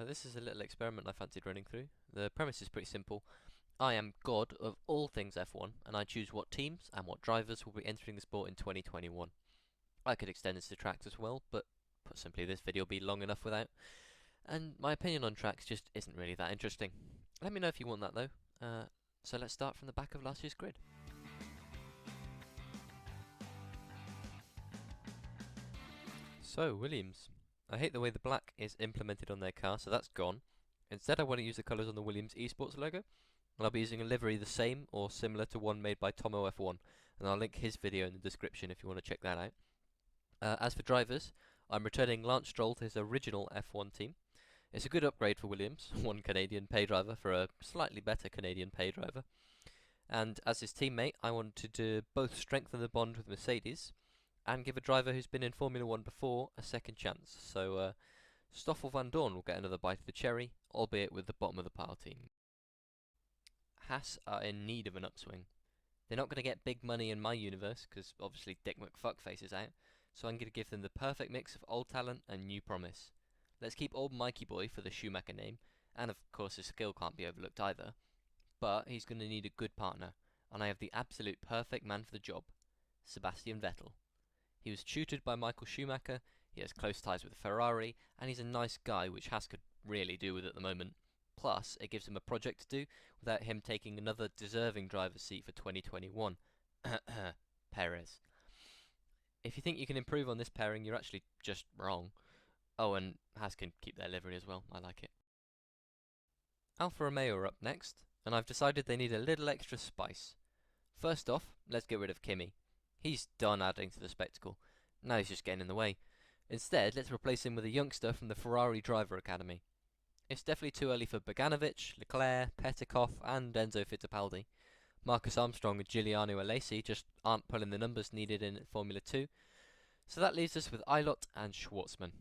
This is a little experiment I fancied running through. The premise is pretty simple. I am god of all things F1, and I choose what teams and what drivers will be entering the sport in 2021. I could extend this to tracks as well, but put simply, this video will be long enough without. And my opinion on tracks just isn't really that interesting. Let me know if you want that though. So let's start from the back of last year's grid. So, Williams. I hate the way the black is implemented on their car, so that's gone. Instead, I want to use the colours on the Williams Esports logo, and I'll be using a livery the same or similar to one made by Tomo F1, and I'll link his video in the description if you want to check that out. As for drivers, I'm returning Lance Stroll to his original F1 team. It's a good upgrade for Williams, one Canadian pay driver for a slightly better Canadian pay driver. And as his teammate, I wanted to both strengthen the bond with Mercedes and give a driver who's been in Formula 1 before a second chance. So Stoffel Van Dorn will get another bite of the cherry, albeit with the bottom of the pile team. Haas are in need of an upswing. They're not going to get big money in my universe, because obviously Dick McFuckface is out, so I'm going to give them the perfect mix of old talent and new promise. Let's keep old Mikey Boy for the Schumacher name, and of course his skill can't be overlooked either, but he's going to need a good partner, and I have the absolute perfect man for the job, Sebastian Vettel. He was tutored by Michael Schumacher, he has close ties with Ferrari, and he's a nice guy, which Haas could really do with at the moment. Plus, it gives him a project to do without him taking another deserving driver's seat for 2021. Perez. If you think you can improve on this pairing, you're actually just wrong. Oh, and Haas can keep their livery as well, I like it. Alfa Romeo are up next, and I've decided they need a little extra spice. First off, let's get rid of Kimi. He's done adding to the spectacle. Now he's just getting in the way. Instead, let's replace him with a youngster from the Ferrari Driver Academy. It's definitely too early for Boganovic, Leclerc, Petikov, and Enzo Fittipaldi. Marcus Armstrong and Giuliano Alesi just aren't pulling the numbers needed in Formula 2. So that leaves us with Ilott and Schwartzman.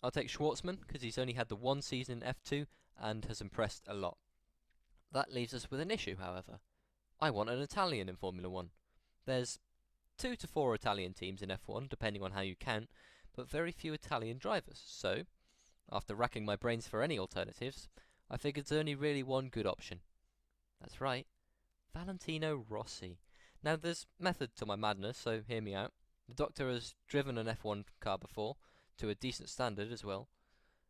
I'll take Schwartzman because he's only had the one season in F2 and has impressed a lot. That leaves us with an issue, however. I want an Italian in Formula 1. There's 2 to 4 Italian teams in F1, depending on how you count, but very few Italian drivers, so, after racking my brains for any alternatives, I figured there's only really one good option. That's right, Valentino Rossi. Now, there's method to my madness, so hear me out. The Doctor has driven an F1 car before, to a decent standard as well.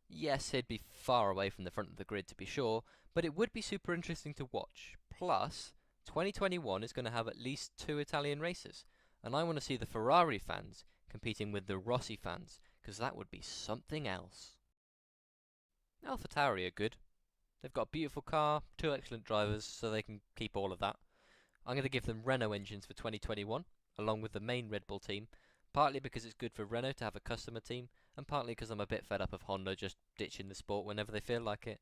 Yes, he'd be far away from the front of the grid to be sure, but it would be super interesting to watch. Plus, 2021 is going to have at least 2 Italian races, and I want to see the Ferrari fans competing with the Rossi fans, because that would be something else. AlphaTauri are good. They've got a beautiful car, 2 excellent drivers, so they can keep all of that. I'm going to give them Renault engines for 2021, along with the main Red Bull team, partly because it's good for Renault to have a customer team, and partly because I'm a bit fed up of Honda just ditching the sport whenever they feel like it.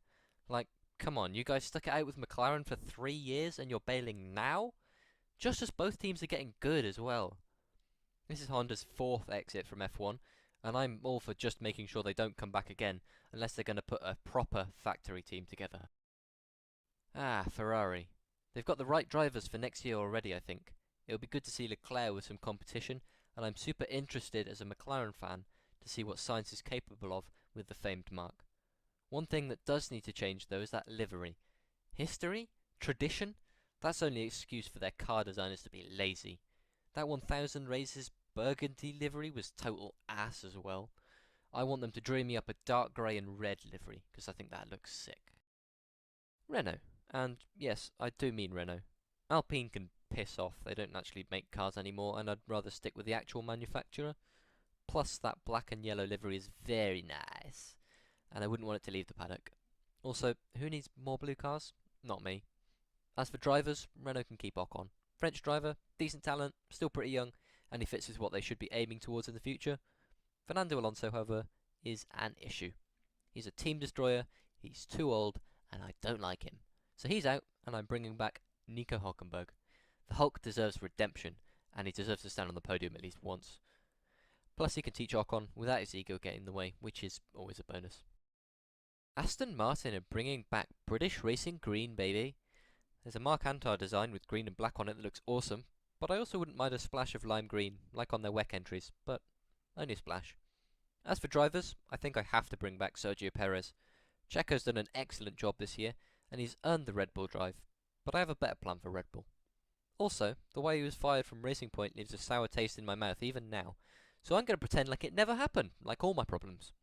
Like, come on, you guys stuck it out with McLaren for 3 years and you're bailing now? Just as both teams are getting good as well. This is Honda's 4th exit from F1, and I'm all for just making sure they don't come back again, unless they're going to put a proper factory team together. Ferrari. They've got the right drivers for next year already, I think. It'll be good to see Leclerc with some competition, and I'm super interested as a McLaren fan to see what Sainz is capable of with the famed mark. One thing that does need to change though is that livery. History? Tradition? That's only an excuse for their car designers to be lazy. That 1000 races burgundy livery was total ass as well. I want them to dream me up a dark grey and red livery, because I think that looks sick. Renault. And yes, I do mean Renault. Alpine can piss off, they don't actually make cars anymore, and I'd rather stick with the actual manufacturer. Plus, that black and yellow livery is very nice, and I wouldn't want it to leave the paddock. Also, who needs more blue cars? Not me. As for drivers, Renault can keep Ocon. French driver, decent talent, still pretty young, and he fits with what they should be aiming towards in the future. Fernando Alonso, however, is an issue. He's a team destroyer, he's too old, and I don't like him. So he's out, and I'm bringing back Nico Hülkenberg. The Hulk deserves redemption, and he deserves to stand on the podium at least once. Plus, he can teach Ocon without his ego getting in the way, which is always a bonus. Aston Martin are bringing back British Racing Green, baby. There's a Mark Antar design with green and black on it that looks awesome, but I also wouldn't mind a splash of lime green, like on their WEC entries, but only a splash. As for drivers, I think I have to bring back Sergio Perez. Checo's done an excellent job this year, and he's earned the Red Bull drive, but I have a better plan for Red Bull. Also, the way he was fired from Racing Point leaves a sour taste in my mouth even now, so I'm going to pretend like it never happened, like all my problems.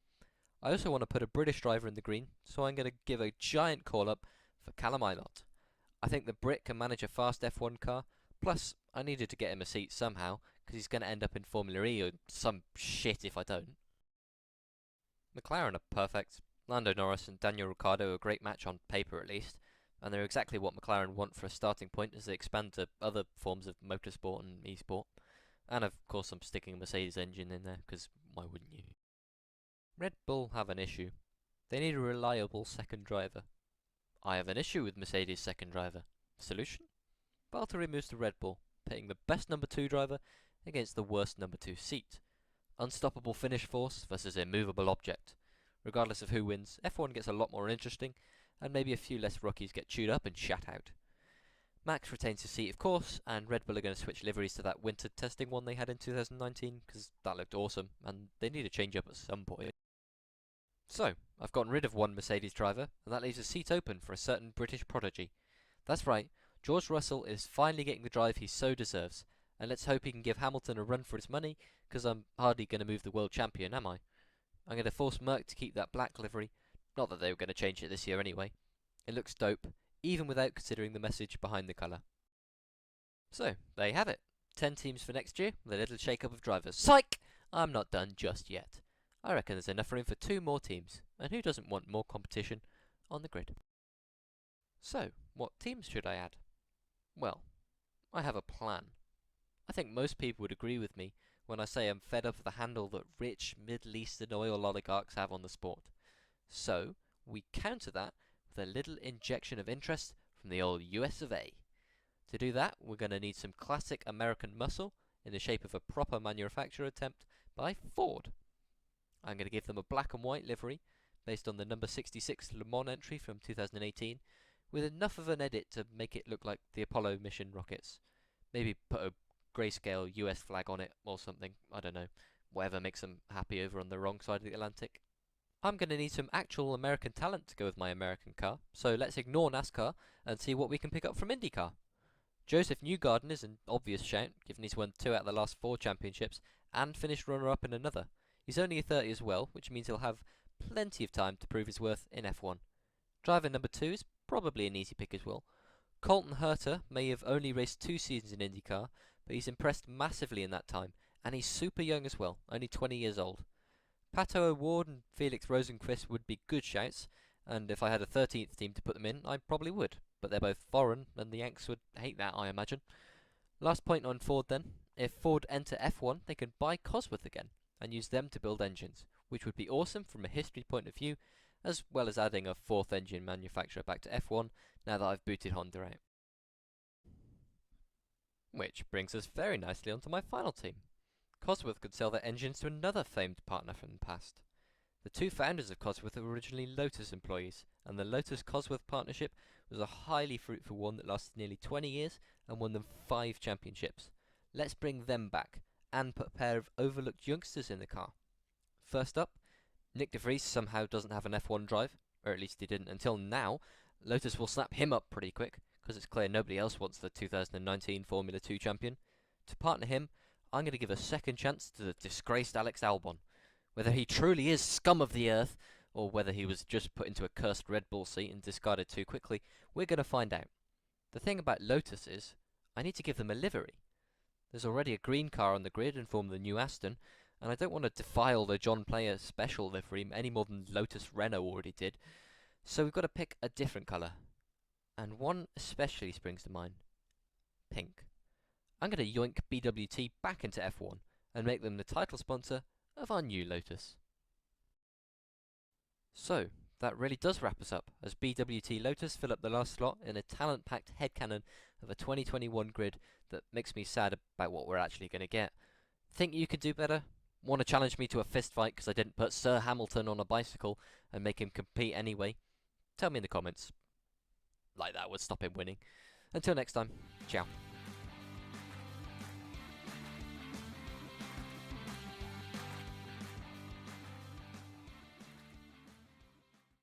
I also want to put a British driver in the green, so I'm going to give a giant call-up for Callum Ilott. I think the Brit can manage a fast F1 car, plus I needed to get him a seat somehow, because he's going to end up in Formula E or some shit if I don't. McLaren are perfect. Lando Norris and Daniel Ricciardo are a great match on paper at least, and they're exactly what McLaren want for a starting point as they expand to other forms of motorsport and esport. And of course I'm sticking a Mercedes engine in there, because why wouldn't you? Red Bull have an issue. They need a reliable second driver. I have an issue with Mercedes' second driver. Solution? Valtteri moves to Red Bull, pitting the best number 2 driver against the worst number 2 seat. Unstoppable finish force versus immovable object. Regardless of who wins, F1 gets a lot more interesting, and maybe a few less rookies get chewed up and shat out. Max retains his seat, of course, and Red Bull are going to switch liveries to that winter testing one they had in 2019, because that looked awesome, and they need a change up at some point. So, I've gotten rid of one Mercedes driver, and that leaves a seat open for a certain British prodigy. That's right, George Russell is finally getting the drive he so deserves, and let's hope he can give Hamilton a run for his money, because I'm hardly going to move the world champion, am I? I'm going to force Merc to keep that black livery, not that they were going to change it this year anyway. It looks dope, even without considering the message behind the colour. So, there you have it. 10 teams for next year, with a little shake-up of drivers. Psych! I'm not done just yet. I reckon there's enough room for 2 more teams, and who doesn't want more competition on the grid? So, what teams should I add? Well, I have a plan. I think most people would agree with me when I say I'm fed up of the handle that rich Middle Eastern oil oligarchs have on the sport. So, we counter that with a little injection of interest from the old US of A. To do that, we're going to need some classic American muscle in the shape of a proper manufacturer attempt by Ford. I'm going to give them a black and white livery based on the number 66 Le Mans entry from 2018, with enough of an edit to make it look like the Apollo mission rockets. Maybe put a grayscale US flag on it or something, I don't know, whatever makes them happy over on the wrong side of the Atlantic. I'm going to need some actual American talent to go with my American car, so let's ignore NASCAR and see what we can pick up from IndyCar. Joseph Newgarden is an obvious shout, given he's won 2 out of the last 4 championships and finished runner-up in another. He's only 30 as well, which means he'll have plenty of time to prove his worth in F1. Driver number 2 is probably an easy pick as well. Colton Herta may have only raced 2 seasons in IndyCar, but he's impressed massively in that time, and he's super young as well, only 20 years old. Pato O'Ward and Felix Rosenqvist would be good shouts, and if I had a 13th team to put them in, I probably would, but they're both foreign, and the Yanks would hate that, I imagine. Last point on Ford then. If Ford enter F1, they can buy Cosworth again, and use them to build engines, which would be awesome from a history point of view, as well as adding a 4th engine manufacturer back to F1 now that I've booted Honda out. Which brings us very nicely onto my final team. Cosworth could sell their engines to another famed partner from the past. The 2 founders of Cosworth were originally Lotus employees, and the Lotus-Cosworth partnership was a highly fruitful one that lasted nearly 20 years and won them 5 championships. Let's bring them back, and put a pair of overlooked youngsters in the car. First up, Nick de Vries somehow doesn't have an F1 drive, or at least he didn't until now. Lotus will snap him up pretty quick, because it's clear nobody else wants the 2019 Formula 2 champion. To partner him, I'm going to give a second chance to the disgraced Alex Albon. Whether he truly is scum of the earth, or whether he was just put into a cursed Red Bull seat and discarded too quickly, we're going to find out. The thing about Lotus is, I need to give them a livery. There's already a green car on the grid in form of the new Aston, and I don't want to defile the John Player special livery any more than Lotus Renault already did, so we've got to pick a different colour. And one especially springs to mind. Pink. I'm going to yoink BWT back into F1 and make them the title sponsor of our new Lotus. So, that really does wrap us up, as BWT Lotus fill up the last slot in a talent-packed headcanon of a 2021 grid that makes me sad about what we're actually going to get. Think you could do better? Want to challenge me to a fist fight because I didn't put Sir Hamilton on a bicycle and make him compete anyway? Tell me in the comments. Like that would stop him winning. Until next time, ciao.